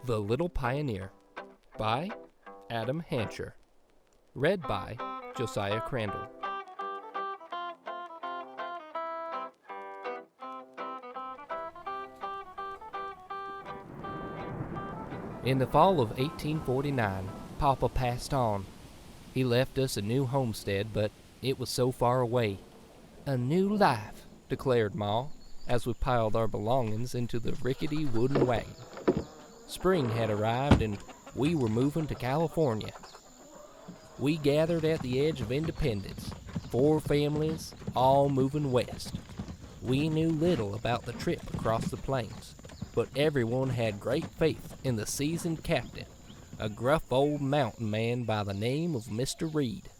The Little Pioneer by Adam Hancher. Read by Josiah Crandall. In the fall of 1849, Papa passed on. He left us a new homestead, but it was so far away. "A new life," declared Ma, as we piled our belongings into the rickety wooden wagon. Spring had arrived and we were moving to California. We gathered at the edge of independence, 4 families, all moving west. We knew little about the trip across the plains, but everyone had great faith in the seasoned captain, a gruff old mountain man by the name of Mr. Reed.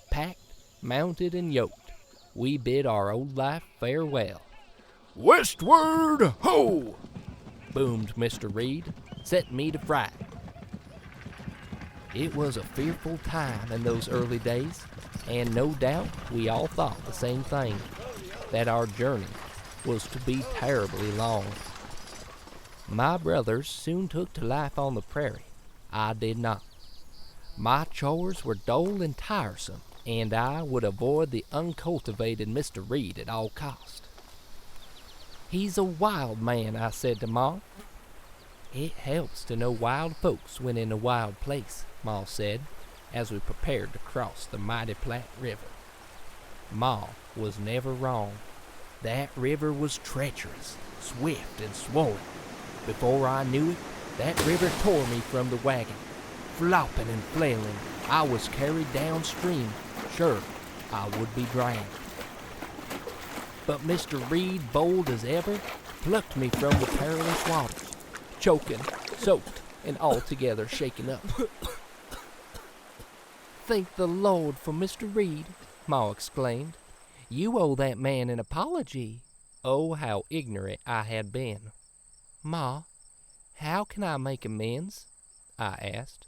Packed, mounted, and yoked, we bid our old life farewell. "Westward, ho!" boomed Mr. Reed, setting me to fright. It was a fearful time in those early days, and no doubt we all thought the same thing, that our journey was to be terribly long. My brothers soon took to life on the prairie. I did not. My chores were dull and tiresome, and I would avoid the uncultivated Mr. Reed at all cost. "He's a wild man," I said to Ma. "It helps to know wild folks when in a wild place," Ma said, as we prepared to cross the mighty Platte River. Ma was never wrong. That river was treacherous, swift, and swollen. Before I knew it, that river tore me from the wagon. Flopping and flailing, I was carried downstream, sure I would be drowned. But Mr. Reed, bold as ever, plucked me from the perilous waters, choking, soaked, and altogether shaken up. "Thank the Lord for Mr. Reed," Ma exclaimed. "You owe that man an apology." Oh, how ignorant I had been. "Ma, how can I make amends?" I asked.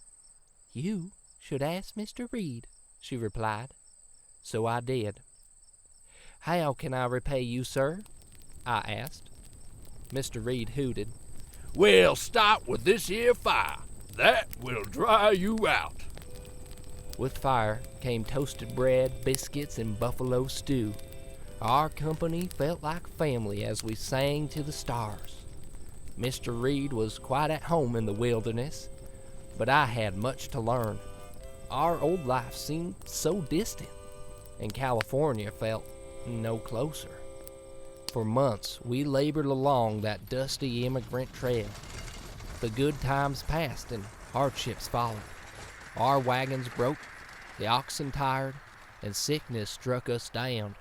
"You should ask Mr. Reed," she replied. So I did. "How can I repay you, sir?" I asked. Mr. Reed hooted. "Well, start with this here fire. That will dry you out." With fire came toasted bread, biscuits, and buffalo stew. Our company felt like family as we sang to the stars. Mr. Reed was quite at home in the wilderness, but I had much to learn. Our old life seemed so distant, and California felt no closer. For months, we labored along that dusty immigrant trail. The good times passed and hardships followed. Our wagons broke, the oxen tired, and sickness struck us down.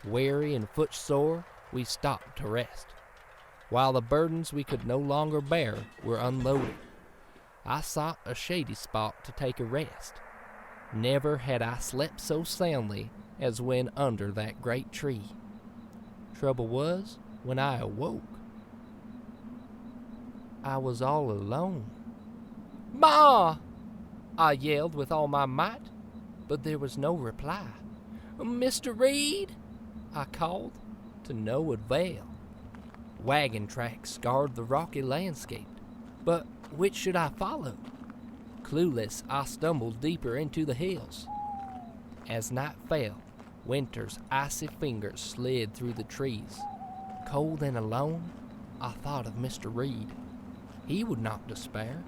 Weary and footsore, we stopped to rest, while the burdens we could no longer bear were unloaded. I sought a shady spot to take a rest. Never had I slept so soundly as when under that great tree. Trouble was, when I awoke, I was all alone. "Ma!" I yelled with all my might, but there was no reply. "Mr. Reed!" I called, to no avail. Wagon tracks scarred the rocky landscape, but which should I follow? Clueless, I stumbled deeper into the hills. As night fell, winter's icy fingers slid through the trees. Cold and alone, I thought of Mr. Reed. He would not despair.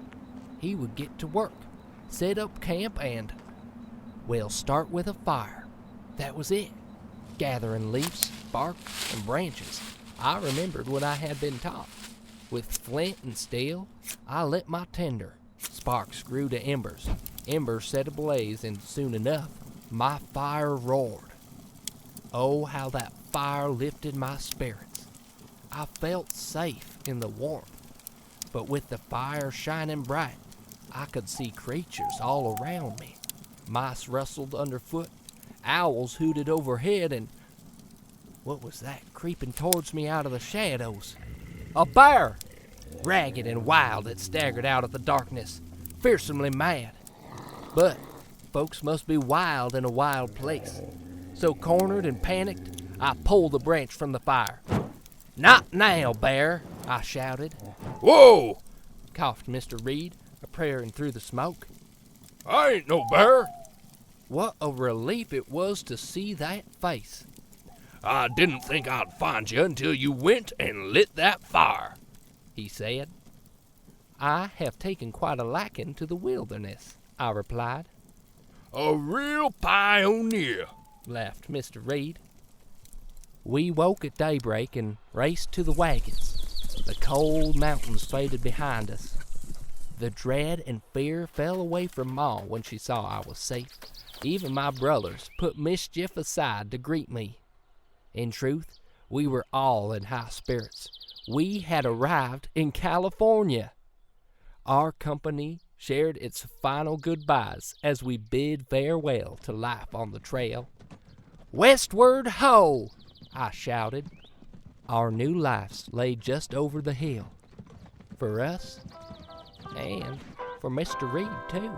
He would get to work, set up camp, and, well, start with a fire. That was it. Gathering leaves, bark, and branches, I remembered what I had been taught. With flint and steel, I lit my tinder. Sparks grew to embers. Embers set ablaze, and soon enough, my fire roared. Oh, how that fire lifted my spirits. I felt safe in the warmth. But with the fire shining bright, I could see creatures all around me. Mice rustled underfoot, owls hooted overhead, and what was that creeping towards me out of the shadows? A bear! Ragged and wild, it staggered out of the darkness, fearsomely mad. But folks must be wild in a wild place. So cornered and panicked, I pulled the branch from the fire. "Not now, bear!" I shouted. "Whoa! coughed Mr. Reed, a-praying through the smoke. I ain't no bear. What a relief it was to see that face. I didn't think I'd find you until you went and lit that fire, he said. I have taken quite a liking to the wilderness, I replied. A real pioneer, laughed Mr. Reed. We woke at daybreak and raced to the wagons. The cold mountains faded behind us. The dread and fear fell away from Ma when she saw I was safe. Even my brothers put mischief aside to greet me. In truth, we were all in high spirits. We had arrived in California. Our company shared its final goodbyes as we bid farewell to life on the trail. "Westward ho!" I shouted. Our new lives lay just over the hill. For us, and for Mr. Reed, too.